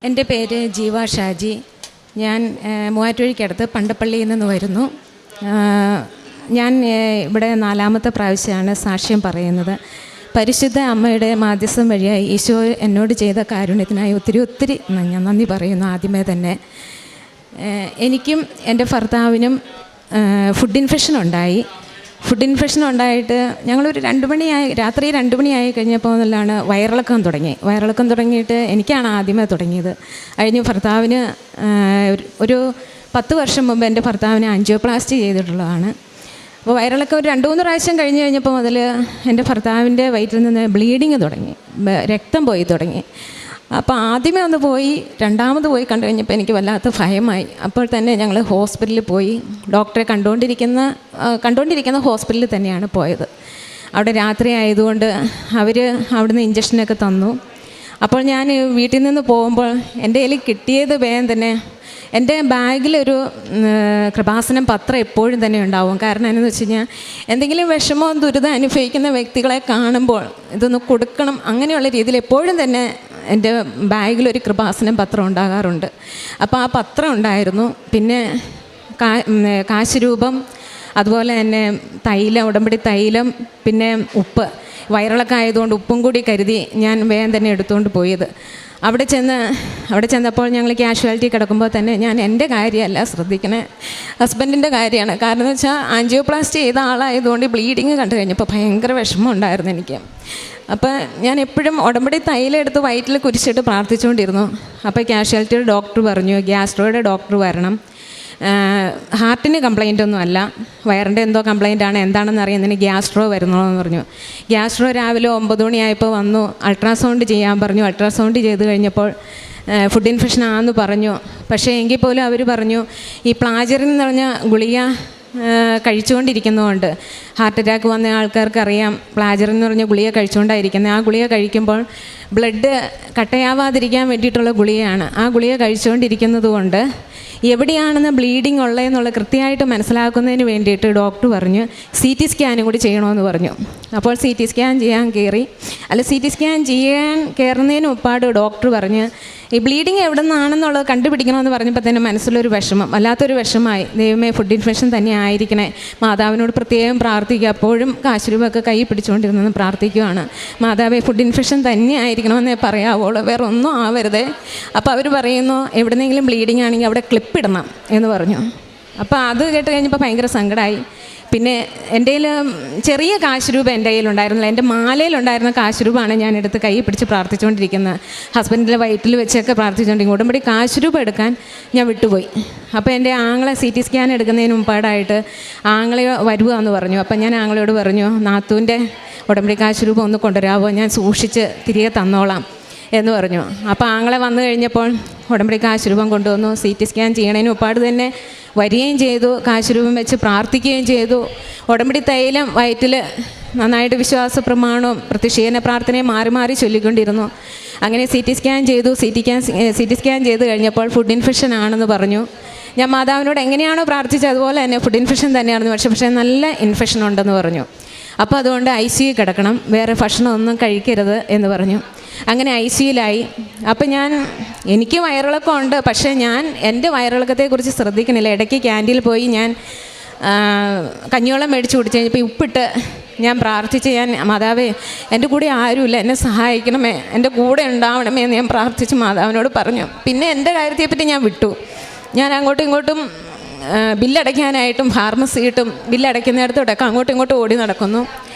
എൻ്റെ പേര് ജീവ ഷാജി. ഞാൻ മൂവാറ്റുപുഴയ്ക്കടുത്ത് പണ്ടപ്പള്ളിയിൽ നിന്ന് വരുന്നു. ഞാൻ ഇവിടെ 4-മത്തെ പ്രാവശ്യമാണ് സാക്ഷ്യം പറയുന്നത്. പരിശുദ്ധ അമ്മയുടെ മാധ്യസ്ഥം വഴിയായി ഈശോ എന്നോട് ചെയ്ത കാരുണ്യത്തിനായി ഒത്തിരി ഞാൻ നന്ദി പറയുന്നു. ആദ്യമേ തന്നെ എനിക്കും എൻ്റെ ഭർത്താവിനും ഫുഡ് ഇൻഫെക്ഷൻ ഉണ്ടായിട്ട് ഞങ്ങളൊരു രാത്രി 2 മണിയായി കഴിഞ്ഞപ്പോൾ മുതലാണ് വയറിളക്കം തുടങ്ങിയിട്ട് എനിക്കാണ് ആദ്യമേ തുടങ്ങിയത്. കഴിഞ്ഞ് ഭർത്താവിന് ഒരു 10 വർഷം മുമ്പ് എൻ്റെ ഭർത്താവിന് ആൻജിയോപ്ലാസ്റ്റി ചെയ്തിട്ടുള്ളതാണ്. അപ്പോൾ വയറിളക്കം ഒരു 2-3 പ്രാവശ്യം കഴിഞ്ഞപ്പോൾ മുതൽ എൻ്റെ ഭർത്താവിൻ്റെ വയറ്റിൽ നിന്ന് ബ്ലീഡിങ് തുടങ്ങി, രക്തം പോയി തുടങ്ങി. അപ്പോൾ ആദ്യമേ ഒന്ന് പോയി, രണ്ടാമത് പോയി കണ്ടു കഴിഞ്ഞപ്പോൾ എനിക്ക് വല്ലാത്ത ഭയമായി. അപ്പോൾ തന്നെ ഞങ്ങൾ ഹോസ്പിറ്റലിൽ പോയി. ഡോക്ടറെ കണ്ടുകൊണ്ടിരിക്കുന്ന ഹോസ്പിറ്റലിൽ തന്നെയാണ് പോയത്. അവിടെ രാത്രി ആയതുകൊണ്ട് അവർ അവിടുന്ന് ഇഞ്ചക്ഷനൊക്കെ തന്നു. അപ്പോൾ ഞാൻ വീട്ടിൽ നിന്ന് പോകുമ്പോൾ എൻ്റെ കയ്യിൽ കിട്ടിയത് വേഗം തന്നെ എൻ്റെ ബാഗിലൊരു കൃപാസനം പത്രം എപ്പോഴും തന്നെ ഉണ്ടാവും. കാരണം എന്താണെന്ന് വെച്ച് കഴിഞ്ഞാൽ എന്തെങ്കിലും വിഷമവും ദുരിതം അനുഭവിക്കുന്ന വ്യക്തികളെ കാണുമ്പോൾ ഇതൊന്ന് കൊടുക്കണം, അങ്ങനെയുള്ള രീതിയിൽ എപ്പോഴും തന്നെ എൻ്റെ ബാഗിലൊരു കൃപാസനം പത്രം ഉണ്ടാകാറുണ്ട്. അപ്പോൾ ആ പത്രം ഉണ്ടായിരുന്നു. പിന്നെ കാശുരൂപം, അതുപോലെ തന്നെ തൈലം, ഉടമ്പടി തൈലം, പിന്നെ ഉപ്പ്. വയറിളക്കം ആയതുകൊണ്ട് ഉപ്പും കൂടി കരുതി ഞാൻ വേഗം തന്നെ എടുത്തുകൊണ്ട് പോയത്. അവിടെ ചെന്നപ്പോൾ ഞങ്ങൾ കാഷ്വാലിറ്റി കിടക്കുമ്പോൾ തന്നെ ഞാൻ എൻ്റെ കാര്യമല്ല ശ്രദ്ധിക്കണേ, ഹസ്ബൻഡിൻ്റെ കാര്യമാണ്. കാരണം എന്ന് വെച്ചാൽ ആൻജിയോപ്ലാസ്റ്റി ചെയ്ത ആളായതുകൊണ്ട് ബ്ലീഡിങ് കണ്ടു കഴിഞ്ഞപ്പോൾ ഭയങ്കര വിഷമം ഉണ്ടായിരുന്നു എനിക്ക്. അപ്പോൾ ഞാൻ എപ്പോഴും ഉടമ്പടി തൈലം എടുത്ത് വയറ്റിൽ കുരിശിട്ട് പ്രാർത്ഥിച്ചുകൊണ്ടിരുന്നു. അപ്പോൾ കാഷ്വാലിറ്റിയുടെ ഡോക്ടർ പറഞ്ഞു ഗ്യാസ്ട്രോയുടെ ഡോക്ടർ വരണം, ഹാർട്ടിന് കംപ്ലൈൻ്റ് ഒന്നും അല്ല, വയറിൻ്റെ എന്തോ കംപ്ലൈൻ്റ് ആണ്, എന്താണെന്ന് അറിയുന്നതിന് ഗ്യാസ്ട്രോ വരുന്നോന്ന് പറഞ്ഞു. ഗ്യാസ്ട്രോ രാവിലെ 9 മണിയായപ്പോൾ വന്നു. അൾട്രാസൗണ്ട് ചെയ്യാൻ പറഞ്ഞു. അൾട്രാസൗണ്ട് ചെയ്ത് കഴിഞ്ഞപ്പോൾ ഫുഡ് ഇൻഫെക്ഷൻ ആണെന്ന് പറഞ്ഞു. പക്ഷേ എങ്കിൽ പോലും അവർ പറഞ്ഞു ഈ പ്ലാജറിൻ എന്ന് പറഞ്ഞ ഗുളിക കഴിച്ചുകൊണ്ടിരിക്കുന്നതുകൊണ്ട്, ഹാർട്ട് അറ്റാക്ക് വന്ന ആൾക്കാർക്കറിയാം പ്ലാജറിൻ എന്ന് പറഞ്ഞ ഗുളിക കഴിച്ചുകൊണ്ടായിരിക്കുന്നത്. ആ ഗുളിക കഴിക്കുമ്പോൾ ബ്ലഡ് കട്ടയാവാതിരിക്കാൻ വേണ്ടിയിട്ടുള്ള ഗുളികയാണ്. ആ ഗുളിക കഴിച്ചുകൊണ്ടിരിക്കുന്നത് കൊണ്ട് എവിടെയാണെന്ന് ബ്ലീഡിങ് ഉള്ളതെന്നുള്ള കൃത്യമായിട്ട് മനസ്സിലാക്കുന്നതിന് വേണ്ടിയിട്ട് ഡോക്ടർ പറഞ്ഞു CT സ്കാനും കൂടി ചെയ്യണമെന്ന് പറഞ്ഞു. അപ്പോൾ CT സ്കാൻ ചെയ്യാൻ CT സ്കാൻ ചെയ്യാൻ കയറുന്നതിന് മുമ്പാട് ഡോക്ടർ പറഞ്ഞ് ഈ ബ്ലീഡിങ് എവിടെ നിന്നാണെന്നുള്ളത് കണ്ടുപിടിക്കണമെന്ന് പറഞ്ഞപ്പോൾ തന്നെ മനസ്സിലൊരു വിഷമം, വല്ലാത്തൊരു വിഷമമായി. ദൈവമേ, ഫുഡ് ഇൻഫെക്ഷൻ തന്നെ ആയിരിക്കണേ. മാതാവിനോട് പ്രത്യേകം പ്രാർത്ഥിക്കുക. അപ്പോഴും കാശുരൂപമൊക്കെ കൈ പിടിച്ചുകൊണ്ടിരുന്നെന്ന് പ്രാർത്ഥിക്കുകയാണ്. മാതാവേ, ഫുഡ് ഇൻഫെക്ഷൻ തന്നെ ആയിരിക്കണമെന്നേ പറയാവുള്ളൂ, വേറെ ഒന്നും ആവരുതേ. അപ്പോൾ അവർ പറയുന്നു എവിടെന്നെങ്കിലും ബ്ലീഡിങ് ആണെങ്കിൽ അവിടെ ക്ലിപ്പ് ഇടണം എന്ന് പറഞ്ഞു. അപ്പോൾ അത് കേട്ട് കഴിഞ്ഞപ്പോൾ ഭയങ്കര സങ്കടമായി. പിന്നെ എൻ്റെ കയ്യിൽ ചെറിയ കാശുരൂപം എൻ്റെ കയ്യിലുണ്ടായിരുന്നില്ല. എൻ്റെ മാലയിലുണ്ടായിരുന്ന കാശുരൂപമാണ് ഞാൻ എടുത്ത് കൈ പിടിച്ച് പ്രാർത്ഥിച്ചുകൊണ്ടിരിക്കുന്നത്. ഹസ്ബൻഡിൻ്റെ വയറ്റിൽ വെച്ചൊക്കെ പ്രാർത്ഥിച്ചുകൊണ്ടിരിക്കും. ഉടമ്പടി കാശുരൂപം എടുക്കാൻ ഞാൻ വിട്ടുപോയി. അപ്പോൾ എൻ്റെ ആങ്ങളെ CT സ്കാൻ എടുക്കുന്നതിന് മുമ്പാടായിട്ട് ആങ്ങളെ വരുവാന്ന് പറഞ്ഞു. അപ്പം ഞാൻ ആങ്ങളയോട് പറഞ്ഞു നാത്തൂൻ്റെ ഉടമ്പടി കാശുരൂപം ഒന്ന് കൊണ്ടുവരാമോ, ഞാൻ സൂക്ഷിച്ച് തിരികെ തന്നോളാം എന്ന് പറഞ്ഞു. അപ്പോൾ ആങ്ങളെ വന്നു കഴിഞ്ഞപ്പോൾ ഉടമ്പടി കാശുരൂപം കൊണ്ടുവന്നു. CT സ്കാൻ ചെയ്യണതിന് മുമ്പാട് തന്നെ വരികയും ചെയ്തു, കാശുരൂപം വെച്ച് പ്രാർത്ഥിക്കുകയും ചെയ്തു. ഉടമ്പടി തൈലം വയറ്റിൽ നന്നായിട്ട് വിശ്വാസ പ്രമാണവും പ്രത്യക്ഷീകരണ പ്രാർത്ഥനയും മാറി ചൊല്ലിക്കൊണ്ടിരുന്നു. അങ്ങനെ CT സ്കാൻ ചെയ്തു. CT സ്കാൻ ചെയ്ത് കഴിഞ്ഞപ്പോൾ ഫുഡ് ഇൻഫെക്ഷൻ ആണെന്ന് പറഞ്ഞു. ഞാൻ മാതാവിനോട് എങ്ങനെയാണോ പ്രാർത്ഥിച്ചത് അതുപോലെ തന്നെ ഫുഡ് ഇൻഫെക്ഷൻ തന്നെയാണെന്ന്, പക്ഷേ നല്ല ഇൻഫെക്ഷൻ ഉണ്ടെന്ന് പറഞ്ഞു. അപ്പോൾ അതുകൊണ്ട് ICU കിടക്കണം, വേറെ ഭക്ഷണമൊന്നും കഴിക്കരുത് എന്ന് പറഞ്ഞു. അങ്ങനെ ICUലായി. അപ്പം എനിക്ക് വയറിളക്കമുണ്ട്, പക്ഷേ ഞാൻ എൻ്റെ വയറിളക്കത്തെക്കുറിച്ച് ശ്രദ്ധിക്കണില്ല. ഇടയ്ക്ക് ക്യാൻറ്റീനിൽ പോയി ഞാൻ കഞ്ഞിവെള്ളം മേടിച്ച് കുടിച്ച് കഴിഞ്ഞപ്പോൾ ഉപ്പിട്ട് ഞാൻ പ്രാർത്ഥിച്ച്, ഞാൻ മാതാവേ എൻ്റെ കൂടെ ആരുമില്ല, എന്നെ സഹായിക്കണമേ, എൻ്റെ കൂടെ ഉണ്ടാവണമേ എന്ന് ഞാൻ പ്രാർത്ഥിച്ച് മാതാവിനോട് പറഞ്ഞു. പിന്നെ എൻ്റെ കാര്യത്തെപ്പറ്റി ഞാൻ വിട്ടു. ഞാൻ അങ്ങോട്ടും ഇങ്ങോട്ടും ബില്ലടയ്ക്കാനായിട്ടും ഫാർമസിയിട്ടും ബില്ലടയ്ക്കുന്നിടത്തോട്ടൊക്കെ അങ്ങോട്ടും ഇങ്ങോട്ടും ഓടി നടക്കുന്നു.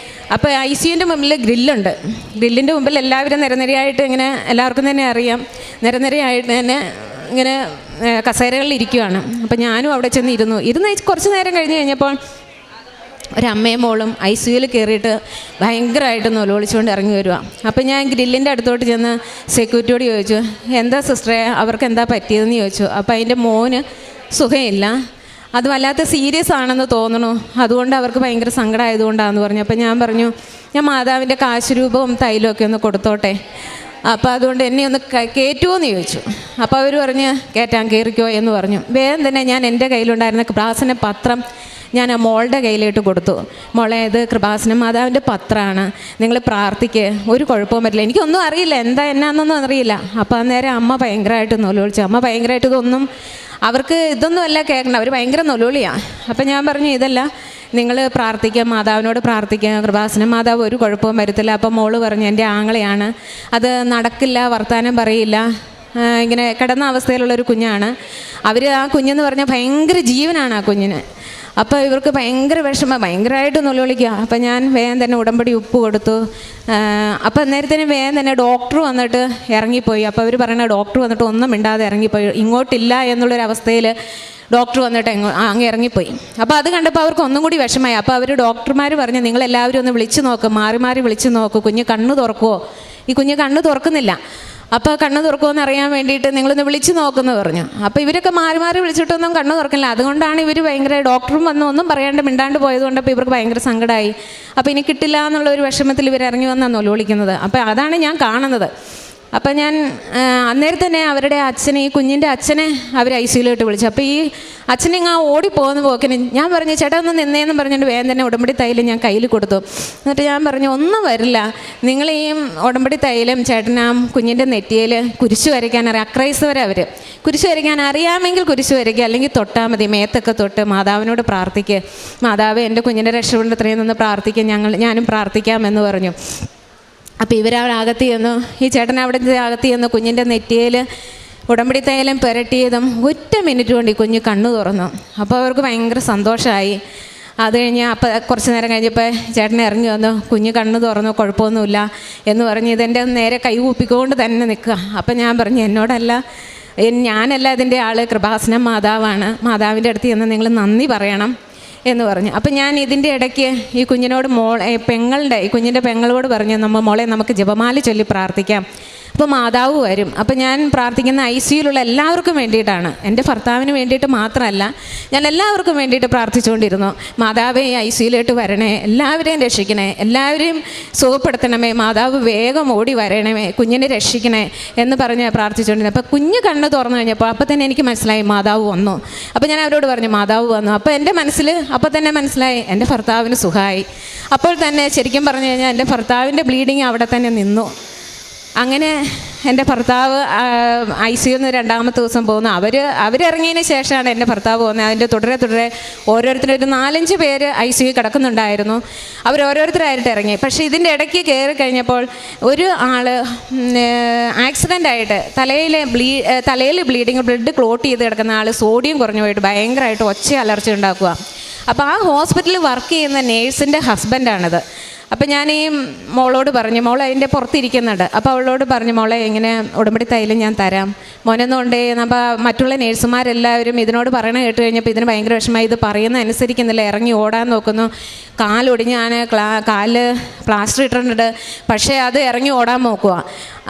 അപ്പോൾ ICUൻ്റെ മുമ്പിൽ ഗ്രില്ലുണ്ട്. ഗ്രില്ലിൻ്റെ മുമ്പിൽ എല്ലാവരും നിരനിരയായിട്ട് ഇങ്ങനെ, എല്ലാവർക്കും തന്നെ അറിയാം, നിരനിരയായിട്ട് തന്നെ ഇങ്ങനെ കസേരകളിൽ ഇരിക്കുകയാണ്. അപ്പോൾ ഞാനും അവിടെ ഇരുന്ന് കുറച്ച് നേരം കഴിഞ്ഞപ്പോൾ ഒരമ്മയും മോളും ICUയിൽ കയറിയിട്ട് ഭയങ്കരമായിട്ട് നൊലോളിച്ചുകൊണ്ട് ഇറങ്ങി വരിക. അപ്പോൾ ഞാൻ ഗ്രില്ലിൻ്റെ അടുത്തോട്ട് ചെന്ന് സെക്യൂരിറ്റിയോട് ചോദിച്ചു, എന്താ സിസ്റ്ററെ, അവർക്ക് എന്താ പറ്റിയതെന്ന് ചോദിച്ചു. അപ്പോൾ അതിൻ്റെ മോന് സുഖമില്ല, അത് വല്ലാത്ത സീരിയസ് ആണെന്ന് തോന്നണു, അതുകൊണ്ട് അവർക്ക് ഭയങ്കര സങ്കടമായതുകൊണ്ടാണെന്ന് പറഞ്ഞു. അപ്പോൾ ഞാൻ പറഞ്ഞു ഞാൻ മാതാവിൻ്റെ കാശുരൂപവും തൈലമൊക്കെ ഒന്ന് കൊടുത്തോട്ടെ, അപ്പോൾ അതുകൊണ്ട് എന്നെ ഒന്ന് കയറ്റുമോ എന്ന് ചോദിച്ചു. അപ്പോൾ അവർ പറഞ്ഞ് കയറ്റാൻ കയറിക്കോ എന്ന് പറഞ്ഞു. വേഗം തന്നെ ഞാൻ എൻ്റെ കയ്യിലുണ്ടായിരുന്ന പ്രാർത്ഥന പത്രം ഞാൻ ആ മോളുടെ കയ്യിലിട്ട് കൊടുത്തു. മോളെ, ഇത് കൃപാസന മാതാവിൻ്റെ പത്രമാണ്, നിങ്ങൾ പ്രാർത്ഥിക്ക്, ഒരു കുഴപ്പവും പറ്റില്ല. എനിക്കൊന്നും അറിയില്ല, എന്നാന്നൊന്നും അറിയില്ല. അപ്പോൾ അന്നേരം അമ്മ ഭയങ്കരമായിട്ട് നൊലോളിച്ചു. അമ്മ ഭയങ്കരമായിട്ട് ഇതൊന്നും അവർക്ക് ഇതൊന്നും അല്ല കേൾക്കണം, അവർ ഭയങ്കര നൊലോളിയാണ്. അപ്പം ഞാൻ പറഞ്ഞു, ഇതല്ല, നിങ്ങൾ പ്രാർത്ഥിക്കുക, മാതാവിനോട് പ്രാർത്ഥിക്കുക, കൃപാസന മാതാവ് ഒരു കുഴപ്പവും വരുത്തില്ല. അപ്പം മോള് പറഞ്ഞു, എൻ്റെ ആങ്ങളെയാണ്, അത് നടക്കില്ല, വർത്താനം പറയില്ല, ഇങ്ങനെ കിടന്ന അവസ്ഥയിലുള്ളൊരു കുഞ്ഞാണ്. ആ കുഞ്ഞെന്ന് പറഞ്ഞാൽ ഭയങ്കര ജീവനാണ് ആ കുഞ്ഞിന്. അപ്പോൾ ഇവർക്ക് ഭയങ്കര വിഷമം, ഭയങ്കരമായിട്ട് നൊല്ലോളിക്കുക. അപ്പം ഞാൻ വേഗം തന്നെ ഉടമ്പടി ഉപ്പ് കൊടുത്തു. അപ്പം അന്നേരത്തേനും വേഗം തന്നെ ഡോക്ടർ വന്നിട്ട് ഇറങ്ങിപ്പോയി. അപ്പോൾ അവർ പറയണ ഡോക്ടർ വന്നിട്ട് ഒന്നും മിണ്ടാതെ ഇറങ്ങിപ്പോയി, ഇങ്ങോട്ടില്ല എന്നുള്ളൊരവസ്ഥയിൽ ഡോക്ടർ വന്നിട്ട് അങ്ങ് ഇറങ്ങിപ്പോയി. അപ്പോൾ അത് കണ്ടപ്പോൾ അവർക്ക് ഒന്നും കൂടി വിഷമമായി. അപ്പോൾ അവർ ഡോക്ടർമാർ പറഞ്ഞു, നിങ്ങളെല്ലാവരും ഒന്ന് വിളിച്ചു നോക്ക്, മാറി മാറി വിളിച്ചു നോക്കൂ, കുഞ്ഞ് കണ്ണ് തുറക്കുമോ. ഈ കുഞ്ഞ് കണ്ണ് തുറക്കുന്നില്ല. അപ്പോൾ കണ്ണ് തുറക്കുമെന്ന് അറിയാൻ വേണ്ടിയിട്ട് നിങ്ങളൊന്ന് വിളിച്ച് നോക്കുമെന്ന് പറഞ്ഞു. അപ്പോൾ ഇവരൊക്കെ മാറി മാറി വിളിച്ചിട്ടൊന്നും കണ്ണ് തുറക്കില്ല. അതുകൊണ്ടാണ് ഇവർ ഭയങ്കര, ഡോക്ടറും വന്ന് ഒന്നും പറയാണ്ട് മിണ്ടാണ്ട് പോയതുകൊണ്ട് അപ്പോൾ ഇവർക്ക് ഭയങ്കര സങ്കടമായി. അപ്പോൾ ഇനി കിട്ടില്ല എന്നുള്ളൊരു വിഷമത്തിൽ ഇവർ ഇറങ്ങി വന്നാണ് വിളിക്കുന്നത്. അപ്പോൾ അതാണ് ഞാൻ കാണുന്നത്. അപ്പം ഞാൻ അന്നേരം തന്നെ അവരുടെ അച്ഛനെ, ഈ കുഞ്ഞിൻ്റെ അച്ഛനെ അവർ ICUയിലോട്ട് വിളിച്ചു. അപ്പോൾ ഈ അച്ഛനെ ഇങ്ങനെ ഓടിപ്പോകുന്ന പോക്കിന് ഞാൻ പറഞ്ഞു, ചേട്ടാ ഒന്ന് നിന്നേന്ന് പറഞ്ഞിട്ട് വേഗം തന്നെ ഉടമ്പടി തൈലം ഞാൻ കയ്യിൽ കൊടുത്തു. എന്നിട്ട് ഞാൻ പറഞ്ഞു, ഒന്നും വരില്ല, നിങ്ങൾ ഈ ഉടമ്പടി തൈലം ചേട്ടനാ കുഞ്ഞിൻ്റെ നെറ്റിയിൽ കുരിശ് വരയ്ക്കാൻ അറിയാം. അക്രൈസ്തവരവർ കുരിശ് വരയ്ക്കാൻ അറിയാമെങ്കിൽ കുരിശ് വരയ്ക്കുക, അല്ലെങ്കിൽ തൊട്ടാൽ മതി, മേത്തൊക്കെ തൊട്ട് മാതാവിനോട് പ്രാർത്ഥിക്കുക, മാതാവ് എൻ്റെ കുഞ്ഞിൻ്റെ രക്ഷകൊണ്ട് ഇത്രയും നിന്ന് പ്രാർത്ഥിക്കുക, ഞാനും പ്രാർത്ഥിക്കാമെന്ന് പറഞ്ഞു. അപ്പോൾ ഇവരകത്ത് ചെന്നു, ഈ ചേട്ടൻ അവിടെ അകത്ത് ചെന്നു കുഞ്ഞിൻ്റെ നെറ്റിയിൽ ഉടമ്പടി തൈലം പുരട്ടിയതും 1 മിനിറ്റ് കൊണ്ട് ഈ കുഞ്ഞ് കണ്ണു തുറന്നു. അപ്പോൾ അവർക്ക് ഭയങ്കര സന്തോഷമായി. അത് കഴിഞ്ഞ് അപ്പോൾ കുറച്ച് നേരം കഴിഞ്ഞപ്പോൾ ചേട്ടൻ ഇറങ്ങി വന്നു, കുഞ്ഞ് കണ്ണ് തുറന്നു, കുഴപ്പമൊന്നുമില്ല എന്ന് പറഞ്ഞ് ഇതെൻ്റെ നേരെ കൈ കൂപ്പിക്കൊണ്ട് തന്നെ നിൽക്കുക. അപ്പം ഞാൻ പറഞ്ഞു, ഞാനല്ല ഇതിൻ്റെ ആൾ, കൃപാസന മാതാവാണ്, മാതാവിൻ്റെ അടുത്ത് ചെന്ന് നിങ്ങൾ നന്ദി പറയണം എന്ന് പറഞ്ഞു. അപ്പം ഞാൻ ഇതിൻ്റെ ഇടയ്ക്ക് ഈ കുഞ്ഞിനോട് ഈ കുഞ്ഞിൻ്റെ പെങ്ങളോട് പറഞ്ഞു, മോളെ നമുക്ക് ജപമാല ചൊല്ലി പ്രാർത്ഥിക്കാം, അപ്പോൾ മാതാവ് വരും. അപ്പോൾ ഞാൻ പ്രാർത്ഥിക്കുന്ന ICUയിലുള്ള എല്ലാവർക്കും വേണ്ടിയിട്ടാണ്, എൻ്റെ ഭർത്താവിന് വേണ്ടിയിട്ട് മാത്രമല്ല, ഞാൻ എല്ലാവർക്കും വേണ്ടിയിട്ട് പ്രാർത്ഥിച്ചുകൊണ്ടിരുന്നു. മാതാവേ ICUയിലോട്ട് വരണേ, എല്ലാവരെയും രക്ഷിക്കണേ, എല്ലാവരെയും സുഖപ്പെടുത്തണമേ, മാതാവ് വേഗം ഓടി വരണമേ, കുഞ്ഞിനെ രക്ഷിക്കണേ എന്ന് പറഞ്ഞ് പ്രാർത്ഥിച്ചുകൊണ്ടിരുന്നു. അപ്പോൾ കുഞ്ഞ് കണ്ണ് തുറന്നു കഴിഞ്ഞപ്പോൾ അപ്പോൾ തന്നെ എനിക്ക് മനസ്സിലായി മാതാവ് വന്നു. അപ്പോൾ ഞാൻ അവരോട് പറഞ്ഞു, മാതാവ് വന്നു. അപ്പോൾ എൻ്റെ മനസ്സിൽ അപ്പോൾ തന്നെ മനസ്സിലായി എൻ്റെ ഭർത്താവിന് സുഖമായി. അപ്പോൾ തന്നെ ശരിക്കും പറഞ്ഞു കഴിഞ്ഞാൽ എൻ്റെ ഭർത്താവിൻ്റെ ബ്ലീഡിങ് അവിടെ തന്നെ നിന്നു. അങ്ങനെ എൻ്റെ ഭർത്താവ് ICUയിൽ നിന്ന് 2ാമത്തെ ദിവസം പോകുന്നു. അവരിറങ്ങിയതിന് ശേഷമാണ് എൻ്റെ ഭർത്താവ് പോകുന്നത്. അതിൻ്റെ തുടരെ ഓരോരുത്തരും ഒരു 4-5 പേര് ICU കിടക്കുന്നുണ്ടായിരുന്നു. ഓരോരുത്തരായിട്ട് ഇറങ്ങി. പക്ഷേ ഇതിൻ്റെ ഇടയ്ക്ക് കയറി കഴിഞ്ഞപ്പോൾ ഒരു ആൾ ആക്സിഡൻ്റായിട്ട് തലയിൽ ബ്ലീഡിങ്, ബ്ലഡ് ക്ലോട്ട് ചെയ്ത് കിടക്കുന്ന ആൾ സോഡിയം കുറഞ്ഞു പോയിട്ട് ഭയങ്കരമായിട്ട് ഒച്ച അലർച്ച ഉണ്ടാക്കുക. അപ്പോൾ ആ ഹോസ്പിറ്റലിൽ വർക്ക് ചെയ്യുന്ന നേഴ്സിൻ്റെ ഹസ്ബൻഡാണിത്. അപ്പം ഞാൻ ഈ മോളോട് പറഞ്ഞു, മോൾ അതിൻ്റെ പുറത്തിരിക്കുന്നുണ്ട്. അപ്പോൾ അവളോട് പറഞ്ഞു, മോളെ ഇങ്ങനെ ഉടമ്പടി തൈലം ഞാൻ തരാം, മോനൊന്നുകൊണ്ടേ. അപ്പോൾ മറ്റുള്ള നേഴ്സുമാരെല്ലാവരും ഇതിനോട് പറയണ കേട്ട് കഴിഞ്ഞപ്പോൾ ഇതിന് ഭയങ്കര വിഷമമായി. ഇത് പറയുന്ന അനുസരിക്കുന്നില്ല, ഇറങ്ങി ഓടാൻ നോക്കുന്നു. കാലൊടിഞ്ഞ് ഞാൻ കാലിൽ പ്ലാസ്റ്റർ ഇട്ടിട്ടുണ്ട്, പക്ഷേ അത് ഇറങ്ങി ഓടാൻ നോക്കുക.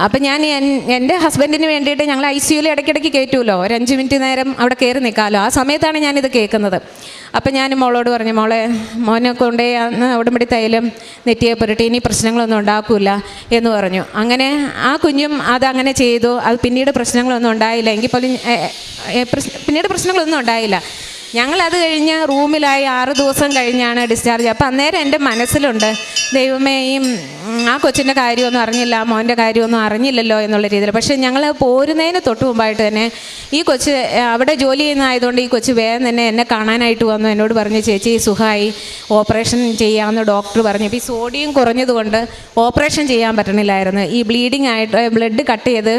അപ്പം ഞാൻ എൻ്റെ ഹസ്ബൻഡിന് വേണ്ടിയിട്ട് ഞങ്ങൾ ICUയിൽ ഇടയ്ക്കിടയ്ക്ക് കയറ്റുമല്ലോ, ഒരു 5 മിനിറ്റ് നേരം അവിടെ കയറി നിൽക്കാമല്ലോ, ആ സമയത്താണ് ഞാനിത് കേൾക്കുന്നത്. അപ്പം ഞാൻ മോളോട് പറഞ്ഞു, മോനെ കൊണ്ടേ ഉടമ്പടി തൈലം നെറ്റിയെ പുരട്ടി, ഇനി പ്രശ്നങ്ങളൊന്നും ഉണ്ടാക്കില്ല എന്ന് പറഞ്ഞു. അങ്ങനെ ആ കുഞ്ഞും അതങ്ങനെ ചെയ്തു. അത് പിന്നീട് പ്രശ്നങ്ങളൊന്നും ഉണ്ടായില്ല. എങ്കിൽ പോലും പിന്നീട് പ്രശ്നങ്ങളൊന്നും ഉണ്ടായില്ല. ഞങ്ങളത് കഴിഞ്ഞ് റൂമിലായി 6 ദിവസം കഴിഞ്ഞാണ് ഡിസ്ചാർജ്. അപ്പോൾ അന്നേരം എൻ്റെ മനസ്സിലുണ്ട്, ദൈവമേ ആ കൊച്ചിൻ്റെ കാര്യമൊന്നും അറിഞ്ഞില്ല, മോൻ്റെ കാര്യമൊന്നും അറിഞ്ഞില്ലല്ലോ എന്നുള്ള രീതിയിൽ. പക്ഷേ ഞങ്ങൾ പോരുന്നതിന് തൊട്ട് മുമ്പായിട്ട് തന്നെ ഈ കൊച്ച് അവിടെ ജോലി ചെയ്യുന്നതായതുകൊണ്ട് ഈ കൊച്ച് വേഗം തന്നെ എന്നെ കാണാനായിട്ട് വന്നു. എന്നോട് പറഞ്ഞു, ചേച്ചി സുഖമായി, ഓപ്പറേഷൻ ചെയ്യാമെന്ന് ഡോക്ടർ പറഞ്ഞു. ഇപ്പോൾ ഈ സോഡിയം കുറഞ്ഞതുകൊണ്ട് ഓപ്പറേഷൻ ചെയ്യാൻ പറ്റണില്ലായിരുന്നു, ഈ ബ്ലീഡിങ് ആയിട്ട് ബ്ലഡ് കട്ട് ചെയ്ത്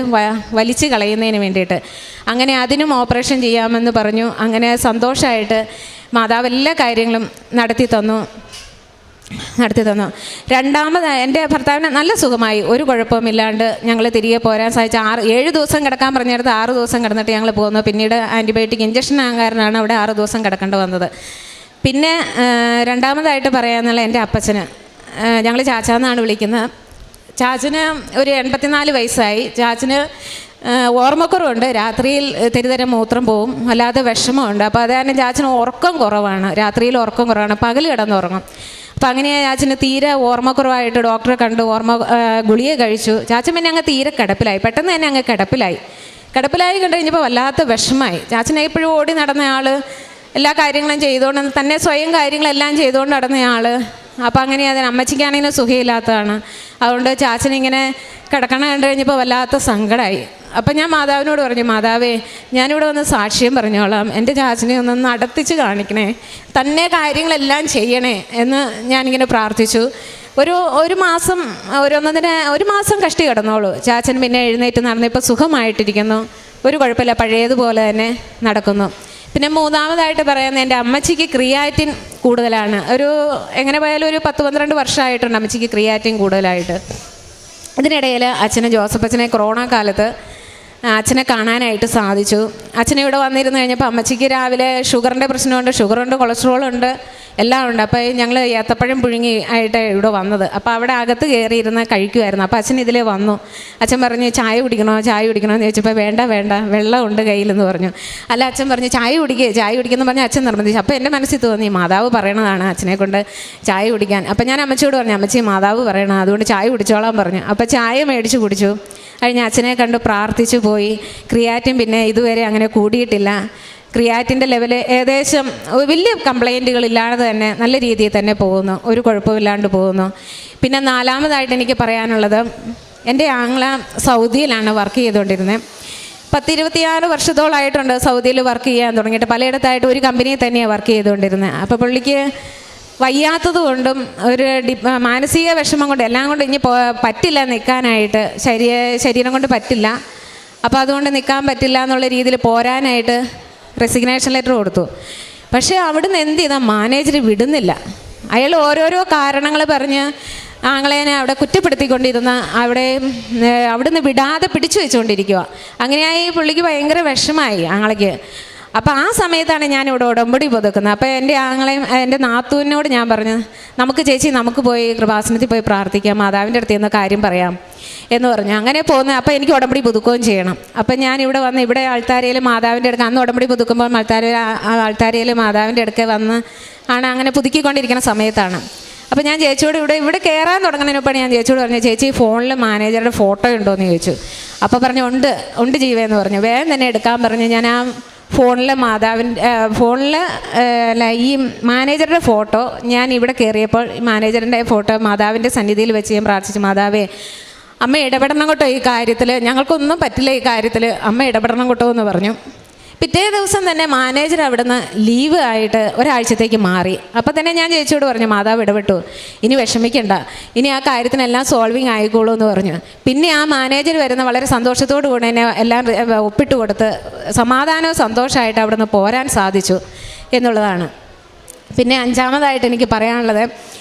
വലിച്ച് കളയുന്നതിന് വേണ്ടിയിട്ട്. അങ്ങനെ അതിനും ഓപ്പറേഷൻ ചെയ്യാമെന്ന് പറഞ്ഞു. അങ്ങനെ സന്തോഷമായിട്ട് മാതാവ് എല്ലാ കാര്യങ്ങളും നടത്തി തന്നു. 2ാമത് എൻ്റെ ഭർത്താവിന് നല്ല സുഖമായി, ഒരു കുഴപ്പമില്ലാണ്ട് ഞങ്ങൾ തിരികെ പോരാൻ സാധിച്ചു. 7 ദിവസം കിടക്കാൻ പറഞ്ഞിടത്ത് 6 ദിവസം കിടന്നിട്ട് ഞങ്ങൾ പോകുന്നു. പിന്നീട് ആൻറ്റിബയോട്ടിക് ഇഞ്ചക്ഷൻ ആകാരനാണ് അവിടെ 6 ദിവസം കിടക്കേണ്ടി വന്നത്. പിന്നെ 2ാമതായിട്ട് പറയാമെന്നുള്ള എൻ്റെ അപ്പച്ചന്, ഞങ്ങൾ ചാച്ചാന്നാണ് വിളിക്കുന്നത്. ചാച്ചന് ഒരു 84 വയസ്സായി. ചാച്ചന് ഓർമ്മക്കുറവുണ്ട്, രാത്രിയിൽ തെരുതരം മൂത്രം പോവും, അല്ലാതെ വിഷമമുണ്ട്. അപ്പോൾ അത് കാരണം ചാച്ചന് ഉറക്കം കുറവാണ്, രാത്രിയിൽ ഉറക്കം കുറവാണ്, പകൽ കിടന്നുറങ്ങും. അപ്പോൾ അങ്ങനെ ചാച്ചന് തീരെ ഓർമ്മക്കുറവായിട്ട് ഡോക്ടറെ കണ്ട് ഗുളിക കഴിച്ചു. ചാച്ചൻ പിന്നെ അങ്ങ് തീരെ കിടപ്പിലായി, പെട്ടെന്ന് തന്നെ അങ്ങ് കിടപ്പിലായി കണ്ടു കഴിഞ്ഞപ്പോൾ വല്ലാത്ത വിഷമമായി. ചാച്ചനെ എപ്പോഴും ഓടി നടന്ന ആൾ എല്ലാ കാര്യങ്ങളും ചെയ്തുകൊണ്ട് തന്നെ സ്വയം കാര്യങ്ങളെല്ലാം ചെയ്തുകൊണ്ട് നടന്നയാൾ. അപ്പോൾ അങ്ങനെ അതിന് അമ്മച്ചിക്കാണെങ്കിലും സുഖമില്ലാത്തതാണ്. അതുകൊണ്ട് ചാച്ചനിങ്ങനെ കിടക്കണ കണ്ടു കഴിഞ്ഞപ്പോൾ വല്ലാത്ത സങ്കടമായി. അപ്പം ഞാൻ മാതാവിനോട് പറഞ്ഞു, മാതാവേ ഞാനിവിടെ വന്ന് സാക്ഷ്യം പറഞ്ഞോളാം, എൻ്റെ ചാച്ചനെ ഒന്ന് നടത്തിച്ച് കാണിക്കണേ, തന്നെ കാര്യങ്ങളെല്ലാം ചെയ്യണേ എന്ന് ഞാനിങ്ങനെ പ്രാർത്ഥിച്ചു. ഒരു മാസം കഷ്ടി കിടന്നോളൂ. ചാച്ചൻ പിന്നെ എഴുന്നേറ്റ് നടന്ന് ഇപ്പോൾ സുഖമായിട്ടിരിക്കുന്നു, ഒരു കുഴപ്പമില്ല, പഴയതുപോലെ തന്നെ നടക്കുന്നു. പിന്നെ മൂന്നാമതായിട്ട് പറയുന്നത്, എൻ്റെ അമ്മച്ചിക്ക് ക്രിയാറ്റിൻ കൂടുതലാണ്. എങ്ങനെ പോയാലും ഒരു 10-12 വർഷമായിട്ടുണ്ട് അമ്മച്ചിക്ക് ക്രിയാറ്റിൻ കൂടുതലായിട്ട്. ഇതിനിടയിൽ ജോസഫ് അച്ഛനെ കൊറോണ കാലത്ത് അച്ഛനെ കാണാനായിട്ട് സാധിച്ചു. അച്ഛനെ ഇവിടെ വന്നിരുന്ന് കഴിഞ്ഞപ്പോൾ അമ്മച്ചിക്ക് രാവിലെ ഷുഗറിൻ്റെ പ്രശ്നമുണ്ട്, ഷുഗറുണ്ട്, കൊളസ്ട്രോളുണ്ട്, എല്ലാം ഉണ്ട്. അപ്പോൾ ഞങ്ങൾ ഏത്തപ്പഴം പുഴുങ്ങി ആയിട്ട് ഇവിടെ വന്നത്. അപ്പോൾ അവിടെ അകത്ത് കയറിയിരുന്ന് കഴിക്കുമായിരുന്നു. അപ്പോൾ അച്ഛൻ ഇതിലേ വന്നു. അച്ഛൻ പറഞ്ഞു, ചായ കുടിക്കണോ എന്ന് ചോദിച്ചപ്പോൾ വേണ്ട വെള്ളമുണ്ട് കയ്യിലെന്ന് പറഞ്ഞു. അല്ല, അച്ഛൻ പറഞ്ഞു ചായ കുടിക്കുമെന്ന് പറഞ്ഞ് അച്ഛൻ നിർബന്ധിച്ചു. അപ്പോൾ എൻ്റെ മനസ്സിൽ തോന്നി മാതാവ് പറയണതാണ് അച്ഛനെ കൊണ്ട് ചായ കുടിക്കാൻ. അപ്പോൾ ഞാൻ അമ്മച്ചിയോട് പറഞ്ഞു, അമ്മച്ചി മാതാവ് പറയണം, അതുകൊണ്ട് ചായ കുടിച്ചോളാൻ പറഞ്ഞു. അപ്പോൾ ചായ മേടിച്ച് കുടിച്ചു. കഴിഞ്ഞ് അച്ഛനെ കണ്ട് പ്രാർത്ഥിച്ചു പോയി. ക്രിയാറ്റിൻ പിന്നെ ഇതുവരെ അങ്ങനെ കൂടിയിട്ടില്ല. ക്രിയാറ്റിൻ്റെ ലെവല് ഏകദേശം വലിയ കംപ്ലൈൻറ്റുകളില്ലാതെ തന്നെ നല്ല രീതിയിൽ തന്നെ പോകുന്നു, ഒരു കുഴപ്പമില്ലാണ്ട് പോകുന്നു. പിന്നെ നാലാമതായിട്ട് എനിക്ക് പറയാനുള്ളത്, എൻ്റെ ആങ്ങള സൗദിയിലാണ് വർക്ക് ചെയ്തുകൊണ്ടിരുന്നത്. 10-26 വർഷത്തോളമായിട്ടുണ്ട് സൗദിയിൽ വർക്ക് ചെയ്യാൻ തുടങ്ങിയിട്ട്. പലയിടത്തായിട്ട് ഒരു കമ്പനിയിൽ തന്നെയാണ് വർക്ക് ചെയ്തുകൊണ്ടിരുന്നത്. അപ്പോൾ പുള്ളിക്ക് വയ്യാത്തത് കൊണ്ടും മാനസിക വിഷമം കൊണ്ട് എല്ലാം കൊണ്ട് ഇനി പറ്റില്ല നിൽക്കാനായിട്ട്, ശരീരം കൊണ്ട് പറ്റില്ല. അപ്പോൾ അതുകൊണ്ട് നിൽക്കാൻ പറ്റില്ല എന്നുള്ള രീതിയിൽ പോരാനായിട്ട് റെസിഗ്നേഷൻ ലെറ്റർ കൊടുത്തു. പക്ഷേ അവിടുന്ന് എന്ത് ചെയ്താൽ മാനേജർ വിടുന്നില്ല. അയാൾ ഓരോരോ കാരണങ്ങൾ പറഞ്ഞ് ആങ്ങളേനെ അവിടെ കുറ്റപ്പെടുത്തിക്കൊണ്ടിരുന്ന അവിടുന്ന് വിടാതെ പിടിച്ചു വെച്ചുകൊണ്ടിരിക്കുക. അങ്ങനെയായി പുള്ളിക്ക് ഭയങ്കര വിഷമായി ആങ്ങളയ്ക്ക്. അപ്പോൾ ആ സമയത്താണ് ഞാനിവിടെ ഉടമ്പടി പുതുക്കുന്നത്. അപ്പോൾ എൻ്റെ നാത്തൂനോട് ഞാൻ പറഞ്ഞു, നമുക്ക് പോയി കൃപാസനത്തിൽ പോയി പ്രാർത്ഥിക്കാം, മാതാവിൻ്റെ അടുത്ത് നിന്ന് കാര്യം പറയാം എന്ന് പറഞ്ഞു. അങ്ങനെ പോകുന്നത്. അപ്പോൾ എനിക്ക് ഉടമ്പടി പുതുക്കുകയും ചെയ്യണം. അപ്പം ഞാനിവിടെ വന്ന് ഇവിടെ ആൾത്താരയിൽ മാതാവിൻ്റെ അടുക്ക് അന്ന് ഉടമ്പടി പുതുക്കുമ്പോൾ ആൾത്താരയിൽ മാതാവിൻ്റെ അടുക്കെ വന്ന് അങ്ങനെ പുതുക്കിക്കൊണ്ടിരിക്കുന്ന സമയത്താണ്. അപ്പോൾ ഞാൻ ചേച്ചിയോട് ഇവിടെ കയറാൻ തുടങ്ങുന്നതിനൊപ്പം ഞാൻ ചേച്ചിയോട് പറഞ്ഞു, ചേച്ചി ഫോണിൽ മാനേജറുടെ ഫോട്ടോ ഉണ്ടോ എന്ന് ചോദിച്ചു. അപ്പോൾ പറഞ്ഞു ഉണ്ട് ജീവയെന്ന് പറഞ്ഞു. വേഗം തന്നെ എടുക്കാൻ പറഞ്ഞു. ഞാൻ ആ ഫോണിൽ ഈ മാനേജറുടെ ഫോട്ടോ ഞാൻ ഇവിടെ കയറിയപ്പോൾ മാനേജറിൻ്റെ ഫോട്ടോ മാതാവിൻ്റെ സന്നിധിയിൽ വെച്ച് ഞാൻ പ്രാർത്ഥിച്ചു, മാതാവേ അമ്മ ഇടപെടണം കേട്ടോ ഈ കാര്യത്തിൽ, ഞങ്ങൾക്കൊന്നും പറ്റില്ല ഈ കാര്യത്തിൽ, അമ്മ ഇടപെടണം കേട്ടോ എന്ന് പറഞ്ഞു. പിറ്റേ ദിവസം തന്നെ മാനേജർ അവിടുന്ന് ലീവ് ആയിട്ട് ഒരാഴ്ചത്തേക്ക് മാറി. അപ്പോൾ തന്നെ ഞാൻ ചേച്ചിയോട് പറഞ്ഞു, മാതാവ് ഇടപെട്ടു, ഇനി വിഷമിക്കണ്ട, ഇനി ആ കാര്യത്തിനെല്ലാം സോൾവിങ് ആയിക്കോളൂ എന്ന് പറഞ്ഞു. പിന്നെ ആ മാനേജർ വരുന്ന വളരെ സന്തോഷത്തോടു കൂടി തന്നെ എല്ലാം ഒപ്പിട്ട് കൊടുത്ത് സമാധാനവും സന്തോഷമായിട്ട് അവിടുന്ന് പോരാൻ സാധിച്ചു എന്നുള്ളതാണ്. പിന്നെ അഞ്ചാമതായിട്ട് എനിക്ക് പറയാനുള്ളത്,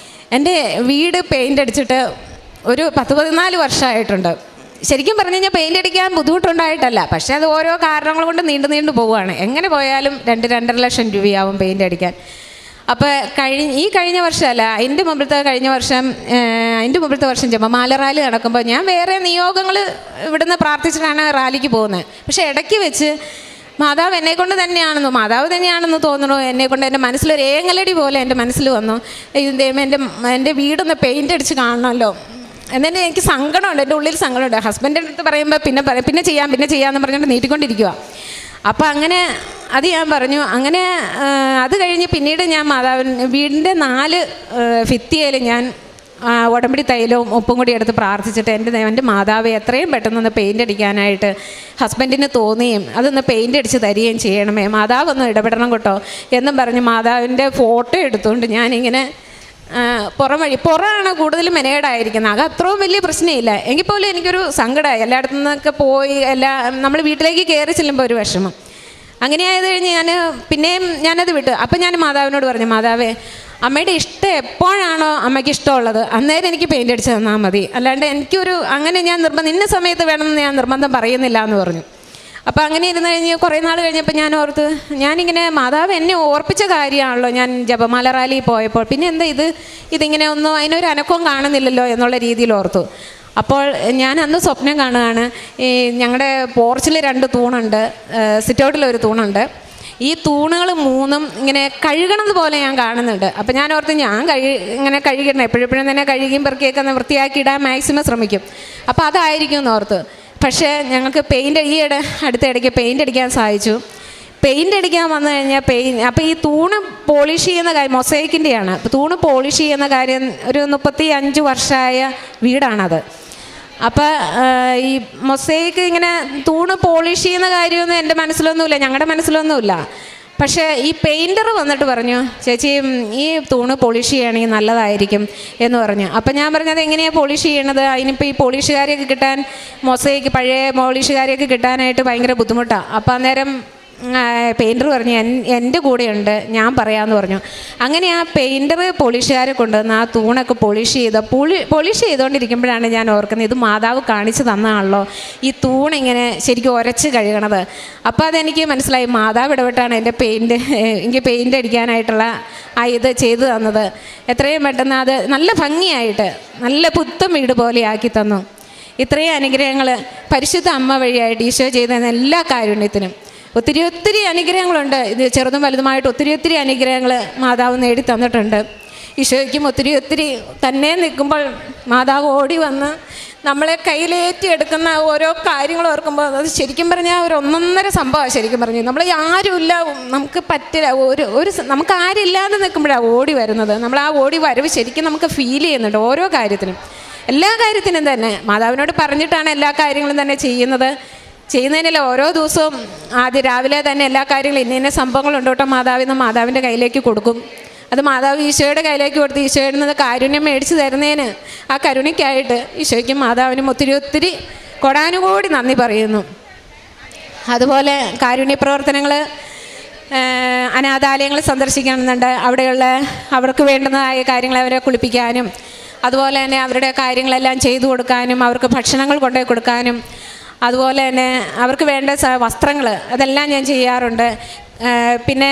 എൻ്റെ വീട് പെയിൻ്റ് അടിച്ചിട്ട് ഒരു 10-14 വർഷമായിട്ടുണ്ട്. ശരിക്കും പറഞ്ഞു കഴിഞ്ഞാൽ പെയിൻ്റ് അടിക്കാൻ ബുദ്ധിമുട്ടുണ്ടായിട്ടല്ല, പക്ഷേ അത് ഓരോ കാരണങ്ങൾ കൊണ്ട് നീണ്ടു പോവുകയാണ്. എങ്ങനെ പോയാലും 2-2.5 ലക്ഷം രൂപയാവും പെയിൻ്റ് അടിക്കാൻ. അപ്പോൾ കഴിഞ്ഞ വർഷമല്ല, അതിൻ്റെ മുമ്പത്തെ വർഷം ജപമാല റാലി നടക്കുമ്പോൾ ഞാൻ വേറെ നിയോഗങ്ങൾ ഇവിടുന്ന് പ്രാർത്ഥിച്ചിട്ടാണ് റാലിക്ക് പോകുന്നത്. പക്ഷേ ഇടയ്ക്ക് വെച്ച് മാതാവ് മാതാവ് തന്നെയാണെന്ന് തോന്നുന്നു, എന്നെക്കൊണ്ട് എൻ്റെ മനസ്സിലൊരു ഏങ്ങലടി പോലെ എൻ്റെ മനസ്സിൽ വന്നു, എൻ്റെ വീടൊന്ന് പെയിൻ്റ് അടിച്ച് കാണണമല്ലോ. എന്നിട്ട് എനിക്ക് സങ്കടമുണ്ട്, എൻ്റെ ഉള്ളിൽ സങ്കടമുണ്ട്. ഹസ്ബൻഡിൻ്റെ അടുത്ത് പറയുമ്പോൾ പിന്നെ ചെയ്യാമെന്ന് പറഞ്ഞുകൊണ്ട് നീട്ടിക്കൊണ്ടിരിക്കുക. അപ്പോൾ അങ്ങനെ അത് ഞാൻ പറഞ്ഞു. അങ്ങനെ അത് കഴിഞ്ഞ് പിന്നീട് ഞാൻ വീടിൻ്റെ 4 ഭിത്തിയിൽ ഞാൻ ഉടമ്പടി തൈലവും ഉപ്പും കൂടി എടുത്ത് പ്രാർത്ഥിച്ചിട്ട് എൻ്റെ മാതാവെ എത്രയും പെട്ടെന്നൊന്ന് പെയിൻ്റ് അടിക്കാനായിട്ട് ഹസ്ബൻഡിന് തോന്നുകയും അതൊന്ന് പെയിൻ്റ് അടിച്ച് തരികയും ചെയ്യണമേ, മാതാവൊന്ന് ഇടപെടണം കേട്ടോ എന്നും പറഞ്ഞ് മാതാവിൻ്റെ ഫോട്ടോ എടുത്തുകൊണ്ട് ഞാനിങ്ങനെ പുറമാണ് കൂടുതലും മെനേഡായിരിക്കുന്നത്. അത് അത്രയും വലിയ പ്രശ്നമില്ല, എങ്കിൽ പോലും എനിക്കൊരു സങ്കടമായി. എല്ലായിടത്തു നിന്നൊക്കെ പോയി നമ്മൾ വീട്ടിലേക്ക് കയറി ചെല്ലുമ്പോൾ ഒരു വിഷമം. അങ്ങനെ ആയത് കഴിഞ്ഞ് പിന്നെയും ഞാനത് വിട്ടു. അപ്പം ഞാൻ മാതാവിനോട് പറഞ്ഞു, മാതാവേ അമ്മയുടെ ഇഷ്ടം എപ്പോഴാണോ അമ്മയ്ക്ക് ഇഷ്ടമുള്ളത് അന്നേരം എനിക്ക് പെയിൻ്റ് അടിച്ച് തന്നാൽ മതി, അല്ലാണ്ട് അങ്ങനെ ഞാൻ ഇന്ന സമയത്ത് വേണമെന്ന് ഞാൻ നിർബന്ധം പറയുന്നില്ല എന്ന് പറഞ്ഞു. അപ്പോൾ അങ്ങനെ ഇരുന്ന് കഴിഞ്ഞ് കുറേ നാൾ കഴിഞ്ഞപ്പോൾ ഞാൻ ഓർത്ത്, ഞാനിങ്ങനെ മാതാവ് എന്നെ ഓർപ്പിച്ച കാര്യമാണല്ലോ ഞാൻ ജപമാല റാലി പോയപ്പോൾ, പിന്നെ എന്താ ഇതിങ്ങനെ ഒന്നും അതിനൊരു അനക്കവും കാണുന്നില്ലല്ലോ എന്നുള്ള രീതിയിൽ ഓർത്തു. അപ്പോൾ ഞാൻ അന്ന് സ്വപ്നം കാണുകയാണ്, ഈ ഞങ്ങളുടെ പോർച്ചിൽ 2 തൂണുണ്ട്, സിറ്റൗട്ടിലൊരു തൂണുണ്ട്. ഈ തൂണുകൾ 3ഉം ഇങ്ങനെ കഴുകണത് പോലെ ഞാൻ കാണുന്നുണ്ട്. അപ്പം ഞാൻ ഓർത്ത് ഇങ്ങനെ കഴുകണം, എപ്പോഴും തന്നെ കഴുകിയും പെറുക്കിയൊക്കെ വൃത്തിയാക്കി ഇടാൻ മാക്സിമം ശ്രമിക്കും. അപ്പോൾ അതായിരിക്കും എന്ന് ഓർത്ത്. പക്ഷേ ഞങ്ങൾക്ക് അടുത്ത ഇടയ്ക്ക് പെയിൻ്റ് അടിക്കാൻ സാധിച്ചു. പെയിൻ്റ് അടിക്കാൻ വന്നു കഴിഞ്ഞാൽ അപ്പോൾ ഈ തൂണ് പോളിഷ് ചെയ്യുന്ന കാര്യം മൊസൈക്കിൻ്റെയാണ്. അപ്പോൾ തൂണ് പോളിഷ് ചെയ്യുന്ന കാര്യം ഒരു 35 വർഷമായ വീടാണത്. അപ്പോൾ ഈ മൊസൈക്ക് ഇങ്ങനെ തൂണ് പോളിഷ് ചെയ്യുന്ന കാര്യമൊന്നും എൻ്റെ മനസ്സിലൊന്നുമില്ല, ഞങ്ങളുടെ മനസ്സിലൊന്നുമില്ല. പക്ഷേ ഈ പെയിൻറ്റർ വന്നിട്ട് പറഞ്ഞു, ചേച്ചി ഈ തൂണ് പോളിഷ് ചെയ്യുകയാണെങ്കിൽ നല്ലതായിരിക്കും എന്ന് പറഞ്ഞു. അപ്പം ഞാൻ പറഞ്ഞത് എങ്ങനെയാണ് പോളിഷ് ചെയ്യണത്, അതിനിപ്പോൾ ഈ പോളിഷുകാരെയൊക്കെ കിട്ടാൻ, മൊസൈക്ക് പഴയ പോളിഷുകാരെയൊക്കെ കിട്ടാനായിട്ട് ഭയങ്കര ബുദ്ധിമുട്ടാണ്. അപ്പം അന്നേരം പെയിൻറ്റർ പറഞ്ഞു എൻ്റെ കൂടെയുണ്ട്, ഞാൻ പറയാമെന്ന് പറഞ്ഞു. അങ്ങനെ ആ പെയിൻറ്റർ പോളിഷുകാരെ കൊണ്ടുവന്ന് ആ തൂണൊക്കെ പോളിഷ് ചെയ്തുകൊണ്ടിരിക്കുമ്പോഴാണ് ഞാൻ ഓർക്കുന്നത്, ഇത് മാതാവ് കാണിച്ചു തന്നാണല്ലോ ഈ തൂണിങ്ങനെ ശരിക്കും ഉരച്ച് കഴുകണത്. അപ്പോൾ അതെനിക്ക് മനസ്സിലായി, മാതാവ് ഇടപെട്ടാണ് എനിക്ക് പെയിൻ്റ് അടിക്കാനായിട്ടുള്ള ആ ഇത് ചെയ്തു തന്നത്. എത്രയും പെട്ടെന്ന് അത് നല്ല ഭംഗിയായിട്ട് നല്ല പുത്തൻ വീട് പോലെ ആക്കി തന്നു. ഇത്രയും അനുഗ്രഹങ്ങൾ പരിശുദ്ധ അമ്മ വഴിയായിട്ട് ഈശോ ചെയ്ത എല്ലാ കാരുണ്യത്തിനും ഒത്തിരി അനുഗ്രഹങ്ങളുണ്ട്. ഇത് ചെറുതും വലുതുമായിട്ട് ഒത്തിരി അനുഗ്രഹങ്ങൾ മാതാവ് നേടി തന്നിട്ടുണ്ട്. ഈശോയ്ക്കും ഒത്തിരി തന്നെ നിൽക്കുമ്പോൾ മാതാവ് ഓടി വന്ന് നമ്മളെ കയ്യിലേറ്റി എടുക്കുന്ന ഓരോ കാര്യങ്ങൾ ഓർക്കുമ്പോൾ അത് ശരിക്കും പറഞ്ഞാൽ ഒരു ഒന്നൊന്നര സംഭവമാണ്. ശരിക്കും പറഞ്ഞു നമ്മൾ ആരുമില്ല, നമുക്ക് പറ്റില്ല, നമുക്ക് ആരില്ലാതെ നിൽക്കുമ്പോഴാണ് ഓടി വരുന്നത്. നമ്മൾ ആ ഓടി വരവ് ശരിക്കും നമുക്ക് ഫീൽ ചെയ്യുന്നുണ്ട്. ഓരോ കാര്യത്തിനും, എല്ലാ കാര്യത്തിനും തന്നെ മാതാവിനോട് പറഞ്ഞിട്ടാണ് എല്ലാ കാര്യങ്ങളും തന്നെ ചെയ്യുന്നതിനല്ല. ഓരോ ദിവസവും ആദ്യം രാവിലെ തന്നെ എല്ലാ കാര്യങ്ങളും ഇന്ന സംഭവങ്ങളുണ്ട് കേട്ടോ മാതാവിന്ന് മാതാവിൻ്റെ കയ്യിലേക്ക് കൊടുക്കും. അത് മാതാവ് ഈശോയുടെ കയ്യിലേക്ക് കൊടുത്ത് ഈശോയിൽ നിന്ന് കാരുണ്യം മേടിച്ച് തരുന്നതിന്, ആ കരുണയ്ക്കായിട്ട് ഈശോയ്ക്കും മാതാവിനും ഒത്തിരി കൊടാനുകൂടി നന്ദി പറയുന്നു. അതുപോലെ കാരുണ്യ പ്രവർത്തനങ്ങൾ, അനാഥാലയങ്ങൾ സന്ദർശിക്കണമെന്നുണ്ട്. അവർക്ക് വേണ്ടുന്നതായ കാര്യങ്ങൾ അവരെ കുളിപ്പിക്കാനും, അതുപോലെ തന്നെ അവരുടെ കാര്യങ്ങളെല്ലാം ചെയ്തു കൊടുക്കാനും, അവർക്ക് ഭക്ഷണങ്ങൾ കൊണ്ടുപോയി കൊടുക്കാനും, അതുപോലെ തന്നെ അവർക്ക് വേണ്ട വസ്ത്രങ്ങൾ അതെല്ലാം ഞാൻ ചെയ്യാറുണ്ട്. പിന്നെ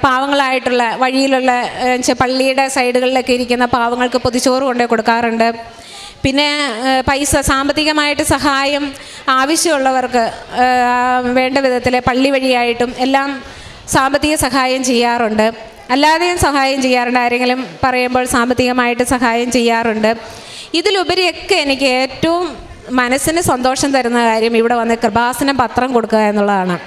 പാവങ്ങളായിട്ടുള്ള വഴിയിലുള്ള പള്ളിയുടെ സൈഡുകളിലൊക്കെ ഇരിക്കുന്ന പാവങ്ങൾക്ക് പൊതിച്ചോറ് കൊണ്ടുപോയി കൊടുക്കാറുണ്ട്. പിന്നെ സാമ്പത്തികമായിട്ട് സഹായം ആവശ്യമുള്ളവർക്ക് വേണ്ട വിധത്തിൽ പള്ളി വഴിയായിട്ടും എല്ലാം സാമ്പത്തിക സഹായം ചെയ്യാറുണ്ട്. അല്ലാതെയും സഹായം ചെയ്യാറുണ്ട്. ആരെങ്കിലും പറയുമ്പോൾ സാമ്പത്തികമായിട്ട് സഹായം ചെയ്യാറുണ്ട്. ഇതിലുപരിയൊക്കെ എനിക്ക് ഏറ്റവും മനസ്സിന് സന്തോഷം തരുന്ന കാര്യം ഇവിടെ വന്ന് കൃപാസനം പത്രം കൊടുക്കുക എന്നുള്ളതാണ്.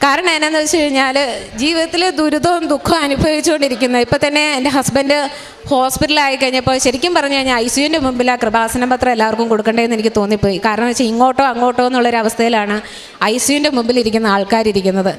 കാരണം എന്നാന്ന് വെച്ച് കഴിഞ്ഞാൽ ജീവിതത്തിൽ ദുരിതവും ദുഃഖവും അനുഭവിച്ചുകൊണ്ടിരിക്കുന്നത്. ഇപ്പം തന്നെ എൻ്റെ ഹസ്ബൻഡ് ഹോസ്പിറ്റലായി കഴിഞ്ഞപ്പോൾ ശരിക്കും പറഞ്ഞു കഴിഞ്ഞാൽ ICUവിൻ്റെ മുമ്പിൽ ആ കൃപാസനം പത്രം എല്ലാവർക്കും കൊടുക്കേണ്ടതെന്ന് എനിക്ക് തോന്നിപ്പോയി. കാരണം വെച്ചാൽ ഇങ്ങോട്ടോ അങ്ങോട്ടോ എന്നുള്ളൊരവസ്ഥയിലാണ് ICUവിൻ്റെ മുമ്പിൽ ഇരിക്കുന്ന ആൾക്കാരിരിക്കുന്നത്.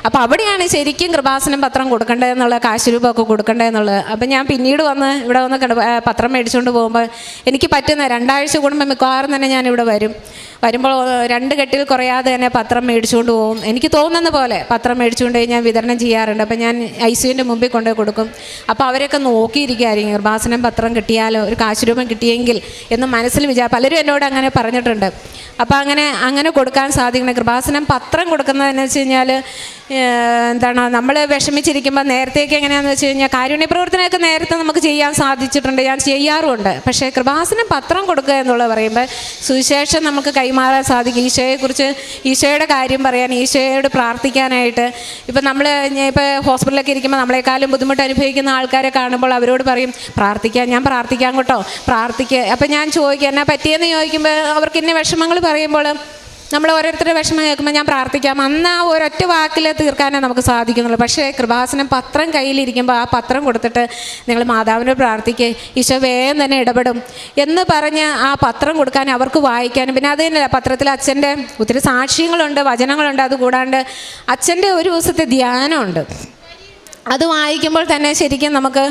അപ്പോൾ അവിടെയാണ് ശരിക്കും കൃപാസനം പത്രം കൊടുക്കേണ്ടതെന്നുള്ള കാശ് രൂപമൊക്കെ കൊടുക്കേണ്ടതെന്നുള്ളത്. അപ്പം ഞാൻ പിന്നീട് ഇവിടെ വന്ന് പത്രം മേടിച്ചുകൊണ്ട് പോകുമ്പോൾ എനിക്ക് പറ്റുന്ന 2 ആഴ്ച കൂടുമ്പോൾ മിക്കവാറും തന്നെ ഞാനിവിടെ വരുമ്പോൾ 2 കെട്ടിൽ കുറയാതെ തന്നെ പത്രം മേടിച്ചുകൊണ്ട് പോകും. എനിക്ക് തോന്നുന്ന പോലെ പത്രം മേടിച്ചുകൊണ്ട് ഞാൻ വിതരണം ചെയ്യാറുണ്ട്. അപ്പം ഞാൻ ICUവിൻ്റെ മുമ്പിൽ കൊണ്ടുപോയി കൊടുക്കും. അപ്പോൾ അവരൊക്കെ നോക്കിയിരിക്കുകയായിരിക്കും, കൃപാസനം പത്രം കിട്ടിയാലോ, ഒരു കാശ് രൂപം കിട്ടിയെങ്കിൽ എന്ന് മനസ്സിൽ പലരും എന്നോട് അങ്ങനെ പറഞ്ഞിട്ടുണ്ട്. അപ്പോൾ അങ്ങനെ കൊടുക്കാൻ സാധിക്കണം. കൃപാസനം പത്രം കൊടുക്കുന്നതെന്ന് വെച്ച് കഴിഞ്ഞാൽ നമ്മൾ വിഷമിച്ചിരിക്കുമ്പോൾ നേരത്തേക്ക് എങ്ങനെയാണെന്ന് വെച്ച് കഴിഞ്ഞാൽ കാരുണ്യ പ്രവർത്തനമൊക്കെ നേരത്തെ നമുക്ക് ചെയ്യാൻ സാധിച്ചിട്ടുണ്ട്, ഞാൻ ചെയ്യാറുമുണ്ട്. പക്ഷേ കൃപാസനം പത്രം കൊടുക്കുക എന്നുള്ളത് പറയുമ്പോൾ സുവിശേഷം നമുക്ക് കൈമാറാൻ സാധിക്കും. ഈശോയെക്കുറിച്ച്, ഈശോയുടെ കാര്യം പറയാൻ, ഈശോയോട് പ്രാർത്ഥിക്കാനായിട്ട്. ഇപ്പം ഇപ്പോൾ ഹോസ്പിറ്റലിലൊക്കെ ഇരിക്കുമ്പോൾ നമ്മളെക്കാളും ബുദ്ധിമുട്ട് അനുഭവിക്കുന്ന ആൾക്കാരെ കാണുമ്പോൾ അവരോട് പറയും ഞാൻ പ്രാർത്ഥിക്കാം കേട്ടോ, പ്രാർത്ഥിക്കുക. അപ്പം ഞാൻ ചോദിക്കുക എന്നാ പറ്റിയെന്ന് ചോദിക്കുമ്പോൾ അവർക്ക് ഇന്ന വിഷമങ്ങൾ പറയുമ്പോൾ നമ്മൾ ഓരോരുത്തരുടെ വിഷമം കേൾക്കുമ്പോൾ ഞാൻ പ്രാർത്ഥിക്കാം, അന്ന് ആ ഒരൊറ്റ വാക്കിൽ തീർക്കാനേ നമുക്ക് സാധിക്കുന്നുള്ളൂ. പക്ഷേ കൃപാസനം പത്രം കയ്യിലിരിക്കുമ്പോൾ ആ പത്രം കൊടുത്തിട്ട് നിങ്ങൾ മാതാവിനോട് പ്രാർത്ഥിക്കുക, ഈശോ വേഗം തന്നെ ഇടപെടും എന്ന് പറഞ്ഞ് ആ പത്രം കൊടുക്കാൻ അവർക്ക് വായിക്കാനും. പിന്നെ അത് തന്നെയല്ല, പത്രത്തിൽ അച്ഛൻ്റെ ഒത്തിരി സാക്ഷ്യങ്ങളുണ്ട്, വചനങ്ങളുണ്ട്. അതുകൂടാണ്ട് അച്ഛൻ്റെ ഒരു ദിവസത്തെ ധ്യാനമുണ്ട്. അത് വായിക്കുമ്പോൾ തന്നെ ശരിക്കും നമുക്ക്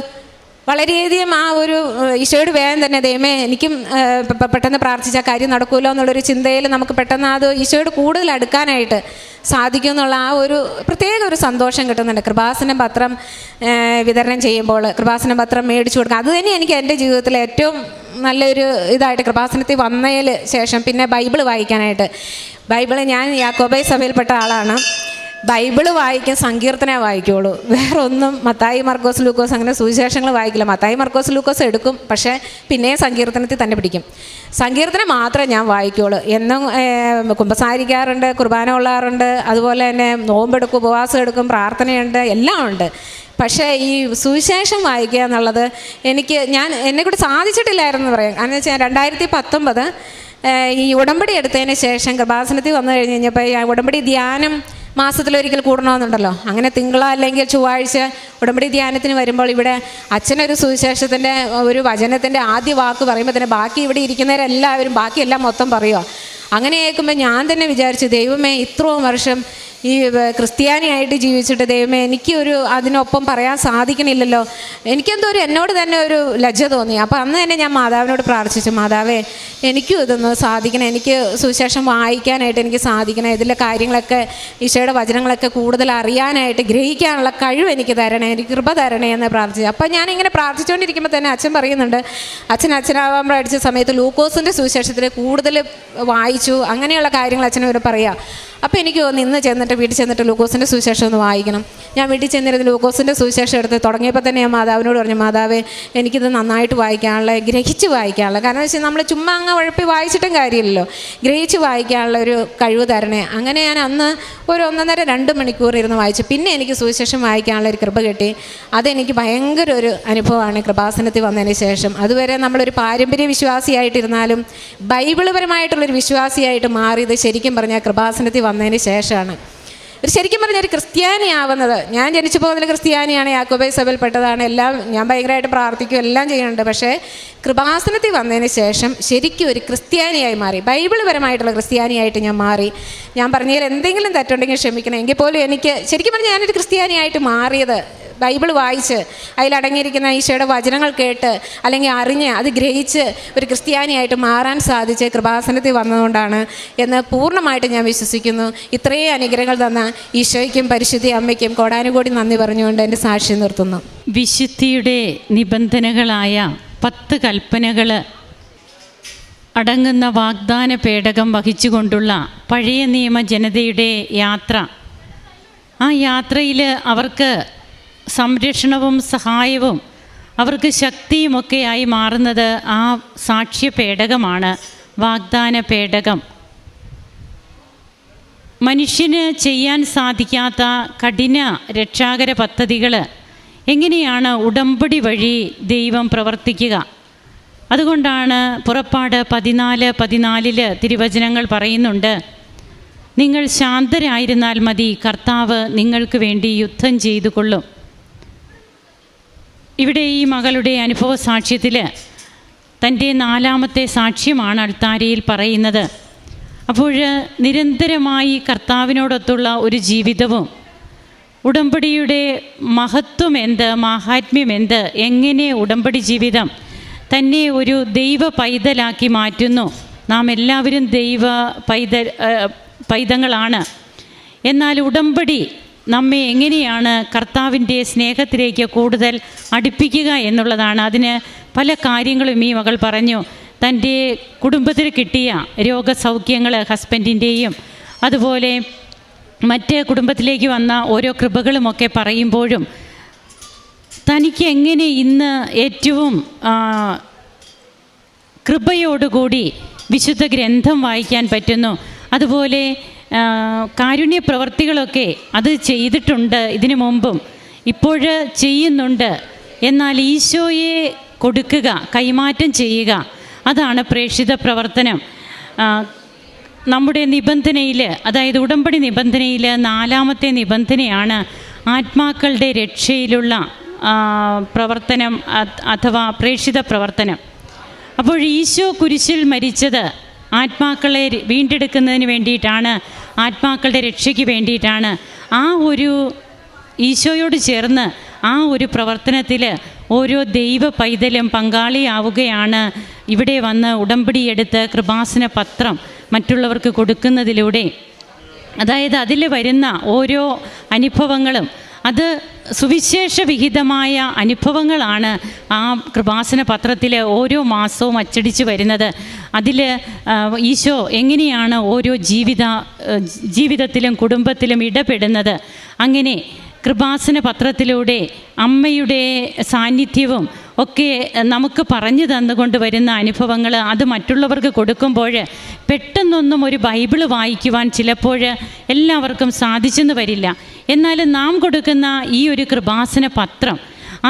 വളരെയധികം ആ ഒരു ഈശോയോട് വേഗം തന്നെ ദൈവമേ എനിക്കും പെട്ടെന്ന് പ്രാർത്ഥിച്ച കാര്യം നടക്കുമല്ലോ എന്നുള്ളൊരു ചിന്തയിൽ നമുക്ക് പെട്ടെന്ന് അത് ഈശോയോട് കൂടുതൽ അടുക്കാനായിട്ട് സാധിക്കും എന്നുള്ള ആ ഒരു പ്രത്യേക ഒരു സന്തോഷം കിട്ടുന്നുണ്ട് കൃപാസനം പത്രം വിതരണം ചെയ്യുമ്പോൾ. കൃപാസനം പത്രം മേടിച്ചു കൊടുക്കുക അത് തന്നെ എനിക്ക് എൻ്റെ ജീവിതത്തിൽ ഏറ്റവും നല്ലൊരു ഇതായിട്ട്, കൃപാസനത്തിൽ വന്നതിൽ ശേഷം പിന്നെ ബൈബിൾ വായിക്കാനായിട്ട്. ബൈബിൾ ഞാൻ യാക്കോബായ സഭയിൽപ്പെട്ട ആളാണ്. ബൈബിള് വായിക്കാൻ സങ്കീർത്തനേ വായിക്കുള്ളൂ, വേറെ ഒന്നും മത്തായി മർക്കോസ് ലൂക്കോസ് അങ്ങനെ സുവിശേഷങ്ങൾ വായിക്കില്ല. മത്തായി മർക്കോസ് ലൂക്കോസ് എടുക്കും, പക്ഷേ പിന്നെയും സങ്കീർത്തനത്തിൽ തന്നെ പിടിക്കും. സങ്കീർത്തനം മാത്രമേ ഞാൻ വായിക്കുള്ളൂ. എന്നും കുമ്പസാരിക്കാറുണ്ട്, കുർബാന കൊള്ളാറുണ്ട്, അതുപോലെ തന്നെ നോമ്പെടുക്കും, ഉപവാസം എടുക്കും, പ്രാർത്ഥനയുണ്ട്, എല്ലാം ഉണ്ട്. പക്ഷേ ഈ സുവിശേഷം വായിക്കുക എന്നുള്ളത് എന്നെക്കൂടി സാധിച്ചിട്ടില്ലായിരുന്നു പറയാം. കാരണം വെച്ചാൽ 2019 ഈ ഉടമ്പടി എടുത്തതിന് ശേഷം കൃപാസനത്തിൽ വന്നു കഴിഞ്ഞപ്പോൾ ഈ ഉടമ്പടി ധ്യാനം മാസത്തിലൊരിക്കൽ കൂടണമെന്നുണ്ടല്ലോ. അങ്ങനെ തിങ്കളോ അല്ലെങ്കിൽ ചൊവ്വാഴ്ച ഉടമ്പടി ധ്യാനത്തിന് വരുമ്പോൾ ഇവിടെ അച്ഛനൊരു സുവിശേഷത്തിൻ്റെ ഒരു വചനത്തിൻ്റെ ആദ്യ വാക്ക് പറയുമ്പോൾ തന്നെ ബാക്കി ഇവിടെ ഇരിക്കുന്നവരെല്ലാവരും ബാക്കിയെല്ലാം മൊത്തം പറയുക. അങ്ങനെ കേൾക്കുമ്പോൾ ഞാൻ തന്നെ വിചാരിച്ചു, ദൈവമേ ഇത്രയും വർഷം ഈ ക്രിസ്ത്യാനിയായിട്ട് ജീവിച്ചിട്ട് ദൈവമേ എനിക്കൊരു അതിനൊപ്പം പറയാൻ സാധിക്കണില്ലല്ലോ. എനിക്കെന്തോ എന്നോട് തന്നെ ഒരു ലജ്ജ തോന്നി. അപ്പോൾ അന്ന് തന്നെ ഞാൻ മാതാവിനോട് പ്രാർത്ഥിച്ചു, മാതാവേ എനിക്കും ഇതൊന്ന് സാധിക്കണം, എനിക്ക് സുവിശേഷം വായിക്കാനായിട്ട് എനിക്ക് സാധിക്കണം, ഇതിലെ കാര്യങ്ങളൊക്കെ ഈശോയുടെ വചനങ്ങളൊക്കെ കൂടുതൽ അറിയാനായിട്ട് ഗ്രഹിക്കാനുള്ള കഴിവ് എനിക്ക് തരണേ, എനിക്ക് കൃപ തരണേ എന്ന് പ്രാർത്ഥിച്ചു. അപ്പോൾ ഞാനിങ്ങനെ പ്രാർത്ഥിച്ചുകൊണ്ടിരിക്കുമ്പോൾ തന്നെ അച്ഛൻ പറയുന്നുണ്ട്, അച്ഛനാവാൻ പഠിച്ച സമയത്ത് ലൂക്കോസിൻ്റെ സുവിശേഷത്തിൽ കൂടുതൽ വായിച്ചു, അങ്ങനെയുള്ള കാര്യങ്ങൾ അച്ഛനവർ പറയുക. അപ്പോൾ എനിക്ക് തോന്നി ഇന്ന് ചെന്നിട്ട് വീട്ടിൽ ചെന്നിട്ട് ലൂക്കോസിൻ്റെ സുവിശേഷം ഒന്ന് വായിക്കണം. ഞാൻ വീട്ടിൽ ചെന്നിരുന്ന് ലൂക്കോസിൻ്റെ സുവിശേഷം എടുത്ത് തുടങ്ങിയപ്പോൾ തന്നെ ഞാൻ മാതാവിനോട് പറഞ്ഞു, മാതാവേ എനിക്കിത് നന്നായിട്ട് വായിക്കാനുള്ള, ഗ്രഹിച്ച് വായിക്കാനുള്ള, കാരണം വെച്ചാൽ നമ്മൾ ചുമ്മാ അങ്ങ് ഉഴപ്പി വായിച്ചിട്ടും കാര്യമില്ലല്ലോ, ഗ്രഹിച്ച് വായിക്കാനുള്ള ഒരു കഴിവ് തരണേ. അങ്ങനെ ഞാൻ അന്ന് ഒരു 1.5-2 മണിക്കൂർ ഇരുന്ന് വായിച്ചു. പിന്നെ എനിക്ക് സുവിശേഷം വായിക്കാനുള്ള ഒരു കൃപ കിട്ടി. അതെനിക്ക് ഭയങ്കര ഒരു അനുഭവമാണ് കൃപാസനത്തിൽ വന്നതിന് ശേഷം. അതുവരെ നമ്മളൊരു പാരമ്പര്യ വിശ്വാസിയായിട്ടിരുന്നാലും ബൈബിൾ പരമായിട്ടുള്ളൊരു വിശ്വാസിയായിട്ട് മാറിയത് ശരിക്കും പറഞ്ഞാൽ കൃപാസനത്തിൽ വന്നതിന് ശേഷമാണ്. ശരിക്കും പറഞ്ഞാൽ ഒരു ക്രിസ്ത്യാനിയാവുന്നത്, ഞാൻ ജനിച്ചു പോകുന്ന ക്രിസ്ത്യാനിയാണ്, യാക്കോബായ സഭയിൽപ്പെട്ടതാണ്, എല്ലാം ഞാൻ ഭയങ്കരമായിട്ട് പ്രാർത്ഥിക്കും, എല്ലാം ചെയ്യുന്നുണ്ട്. പക്ഷേ കൃപാസനത്തിൽ വന്നതിന് ശേഷം ശരിക്കും ഒരു ക്രിസ്ത്യാനിയായി മാറി, ബൈബിൾ പരമായിട്ടുള്ള ക്രിസ്ത്യാനിയായിട്ട് ഞാൻ മാറി. ഞാൻ പറഞ്ഞതിൽ എന്തെങ്കിലും തെറ്റുണ്ടെങ്കിൽ ക്ഷമിക്കണം. എങ്കിൽ പോലും എനിക്ക് ശരിക്കും പറഞ്ഞാൽ ഞാനൊരു ക്രിസ്ത്യാനിയായിട്ട് മാറിയത് ബൈബിൾ വായിച്ച് അതിലടങ്ങിയിരിക്കുന്ന ഈശോയുടെ വചനങ്ങൾ കേട്ട് അല്ലെങ്കിൽ അറിഞ്ഞ് അത് ഗ്രഹിച്ച് ഒരു ക്രിസ്ത്യാനിയായിട്ട് മാറാൻ സാധിച്ച് കൃപാസനത്തിൽ വന്നതുകൊണ്ടാണ് എന്ന് പൂർണ്ണമായിട്ട് ഞാൻ വിശ്വസിക്കുന്നു. ഇത്രയും അനുഗ്രഹങ്ങൾ തന്ന ഈശോയ്ക്കും പരിശുദ്ധി അമ്മയ്ക്കും കോടാനുകോടി നന്ദി പറഞ്ഞുകൊണ്ട് എൻ്റെ സാക്ഷ്യം നിർത്തുന്നു. വിശുദ്ധിയുടെ നിബന്ധനകളായ 10 കൽപ്പനകൾ അടങ്ങുന്ന വാഗ്ദാന പേടകം വഹിച്ചുകൊണ്ടുള്ള പഴയ നിയമ ജനതയുടെ യാത്ര, ആ യാത്രയിൽ അവർക്ക് സംരക്ഷണവും സഹായവും അവർക്ക് ശക്തിയുമൊക്കെയായി മാറുന്നത് ആ സാക്ഷ്യ പേടകമാണ്, വാഗ്ദാന പേടകം. മനുഷ്യന് ചെയ്യാൻ സാധിക്കാത്ത കഠിന രക്ഷാകര പദ്ധതികൾ എങ്ങനെയാണ് ഉടമ്പടി വഴി ദൈവം പ്രവർത്തിക്കുക? അതുകൊണ്ടാണ് പുറപ്പാട് 14:14 തിരുവചനങ്ങൾ പറയുന്നുണ്ട്, നിങ്ങൾ ശാന്തരായിരുന്നാൽ മതി, കർത്താവ് നിങ്ങൾക്ക് വേണ്ടി യുദ്ധം ചെയ്തു കൊള്ളും. ഇവിടെ ഈ മകളുടെ അനുഭവ സാക്ഷ്യത്തിൽ തൻ്റെ 4ാമത്തെ സാക്ഷ്യമാണ് അൾത്താരയിൽ പറയുന്നത്. അപ്പോൾ നിരന്തരമായി കർത്താവിനോടൊത്തുള്ള ഒരു ജീവിതവും ഉടമ്പടിയുടെ മഹത്വം എന്ത്, മാഹാത്മ്യം എന്ത്, എങ്ങനെ ഉടമ്പടി ജീവിതം തന്നെ ഒരു ദൈവ പൈതലാക്കി മാറ്റുന്നു. നാം എല്ലാവരും ദൈവ പൈതങ്ങളാണ്. എന്നാൽ ഉടമ്പടി നമ്മെ എങ്ങനെയാണ് കർത്താവിൻ്റെ സ്നേഹത്തിലേക്ക് കൂടുതൽ അടുപ്പിക്കുക എന്നുള്ളതാണ്. അതിന് പല കാര്യങ്ങളും ഈ മകൾ പറഞ്ഞു. തൻ്റെ കുടുംബത്തിൽ കിട്ടിയ രോഗസൗഖ്യങ്ങൾ ഹസ്ബൻഡിൻ്റെയും അതുപോലെ മറ്റ് കുടുംബത്തിലേക്ക് വന്ന ഓരോ കൃപകളുമൊക്കെ പറയുമ്പോഴും തനിക്ക് എങ്ങനെ ഇന്ന് ഏറ്റവും കൃപയോടുകൂടി വിശുദ്ധ ഗ്രന്ഥം വായിക്കാൻ പറ്റുന്നു, അതുപോലെ കാരുണ്യ പ്രവർത്തികളൊക്കെ അത് ചെയ്തിട്ടുണ്ട് ഇതിനു മുമ്പും, ഇപ്പോൾ ചെയ്യുന്നുണ്ട്. എന്നാൽ ഈശോയെ കൊടുക്കുക, കൈമാറ്റം ചെയ്യുക, അതാണ് പ്രേക്ഷിത പ്രവർത്തനം. നമ്മുടെ നിബന്ധനയിൽ, അതായത് ഉടമ്പടി നിബന്ധനയിൽ 4ാമത്തെ നിബന്ധനയാണ് ആത്മാക്കളുടെ രക്ഷയിലുള്ള പ്രവർത്തനം അഥവാ പ്രേക്ഷിത പ്രവർത്തനം. അപ്പോൾ ഈശോ കുരിശിൽ മരിച്ചത് ആത്മാക്കളെ വീണ്ടെടുക്കുന്നതിന് വേണ്ടിയിട്ടാണ്, ആത്മാക്കളുടെ രക്ഷയ്ക്ക് വേണ്ടിയിട്ടാണ്. ആ ഒരു ഈശോയോട് ചേർന്ന് ആ ഒരു പ്രവർത്തനത്തിൽ ഓരോ ദൈവ പൈതലും പങ്കാളിയാവുകയാണ്. ഇവിടെ വന്ന് ഉടമ്പടിയെടുത്ത് കൃപാസന പത്രം മറ്റുള്ളവർക്ക് കൊടുക്കുന്നതിലൂടെ, അതായത് അതിൽ വരുന്ന ഓരോ അനുഭവങ്ങളും അത് സുവിശേഷ വിഹിതമായ അനുഭവങ്ങളാണ് ആ കൃപാസന പത്രത്തിൽ ഓരോ മാസവും അച്ചടിച്ച് വരുന്നത്. അതിൽ ഈശോ എങ്ങനെയാണ് ഓരോ ജീവിതത്തിലും കുടുംബത്തിലും ഇടപെടുന്നത്, അങ്ങനെ കൃപാസന പത്രത്തിലൂടെ അമ്മയുടെ സാന്നിധ്യവും ഒക്കെ നമുക്ക് പറഞ്ഞു തന്നുകൊണ്ട് വരുന്ന അനുഭവങ്ങൾ അത് മറ്റുള്ളവർക്ക് കൊടുക്കുമ്പോൾ പെട്ടെന്നൊന്നും ഒരു ബൈബിൾ വായിക്കുവാൻ ചിലപ്പോൾ എല്ലാവർക്കും സാധിച്ചെന്ന് വരില്ല. എന്നാലും നാം കൊടുക്കുന്ന ഈ ഒരു കൃപാസന പത്രം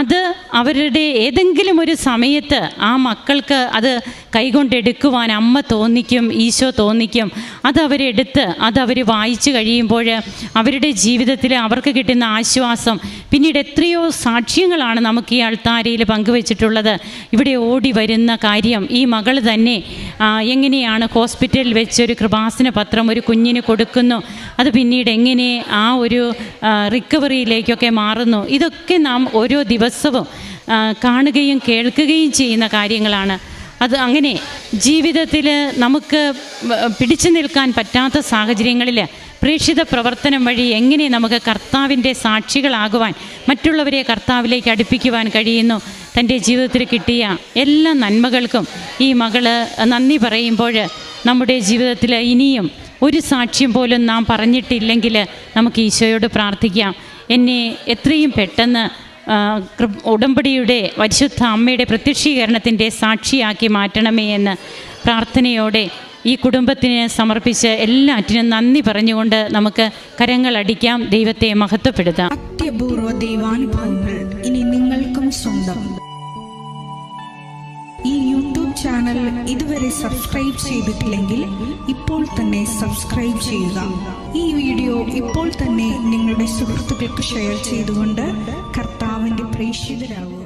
അത് അവരുടെ ഏതെങ്കിലും ഒരു സമയത്ത് ആ മക്കൾക്ക് അത് കൈകൊണ്ടെടുക്കുവാൻ അമ്മ തോന്നിക്കും, ഈശോ തോന്നിക്കും. അതവരെടുത്ത് അതവർ വായിച്ചു കഴിയുമ്പോൾ അവരുടെ ജീവിതത്തിൽ അവർക്ക് കിട്ടുന്ന ആശ്വാസം, പിന്നീട് എത്രയോ സാക്ഷ്യങ്ങളാണ് നമുക്ക് ഈ അൾത്താരയിൽ പങ്കുവച്ചിട്ടുള്ളത്. ഇവിടെ ഓടി വരുന്ന കാര്യം ഈ മകൾ തന്നെ എങ്ങനെയാണ് ഹോസ്പിറ്റലിൽ വെച്ചൊരു കൃപാസന പത്രം ഒരു കുഞ്ഞിന് കൊടുക്കുന്നു, അത് പിന്നീട് എങ്ങനെ ആ ഒരു റിക്കവറിയിലേക്കൊക്കെ മാറുന്നു. ഇതൊക്കെ നാം ഓരോ ദിവസവും കാണുകയും കേൾക്കുകയും ചെയ്യുന്ന കാര്യങ്ങളാണ്. അത് അങ്ങനെ ജീവിതത്തിൽ നമുക്ക് പിടിച്ചു നിൽക്കാൻ പറ്റാത്ത സാഹചര്യങ്ങളിൽ പ്രേക്ഷിത പ്രവർത്തനം വഴി എങ്ങനെ നമുക്ക് കർത്താവിൻ്റെ സാക്ഷികളാകുവാൻ, മറ്റുള്ളവരെ കർത്താവിലേക്ക് അടുപ്പിക്കുവാൻ കഴിയുന്നു. തൻ്റെ ജീവിതത്തിൽ കിട്ടിയ എല്ലാ നന്മകൾക്കും ഈ മകള് നന്ദി പറയുമ്പോൾ നമ്മുടെ ജീവിതത്തിൽ ഇനിയും ഒരു സാക്ഷ്യം പോലും നാം പറഞ്ഞിട്ടില്ലെങ്കിൽ നമുക്ക് ഈശോയോട് പ്രാർത്ഥിക്കാം, എന്നെ എത്രയും പെട്ടെന്ന് ഉടമ്പടിയുടെ പരിശുദ്ധ അമ്മയുടെ പ്രത്യക്ഷീകരണത്തിൻ്റെ സാക്ഷിയാക്കി മാറ്റണമേ എന്ന് പ്രാർത്ഥനയോടെ ഈ കുടുംബത്തിന് സമർപ്പിച്ച് എല്ലാറ്റിനും നന്ദി പറഞ്ഞുകൊണ്ട് നമുക്ക് കരങ്ങളടിക്കാം, ദൈവത്തെ മഹത്വപ്പെടുത്താം. അത്യപൂർവ ദൈവാനുഭവങ്ങൾ ഇനി നിങ്ങൾക്കും സ്വന്തം. ഈ യൂട്യൂബ് ചാനൽ ഇതുവരെ സബ്സ്ക്രൈബ് ചെയ്തിട്ടില്ലെങ്കിൽ ഇപ്പോൾ തന്നെ സബ്സ്ക്രൈബ് ചെയ്യുക. ഈ വീഡിയോ ഇപ്പോൾ തന്നെ നിങ്ങളുടെ സുഹൃത്തുക്കൾക്ക് ഷെയർ ചെയ്തുകൊണ്ട് കർത്താവിൻ്റെ പ്രേക്ഷിതരാകുക.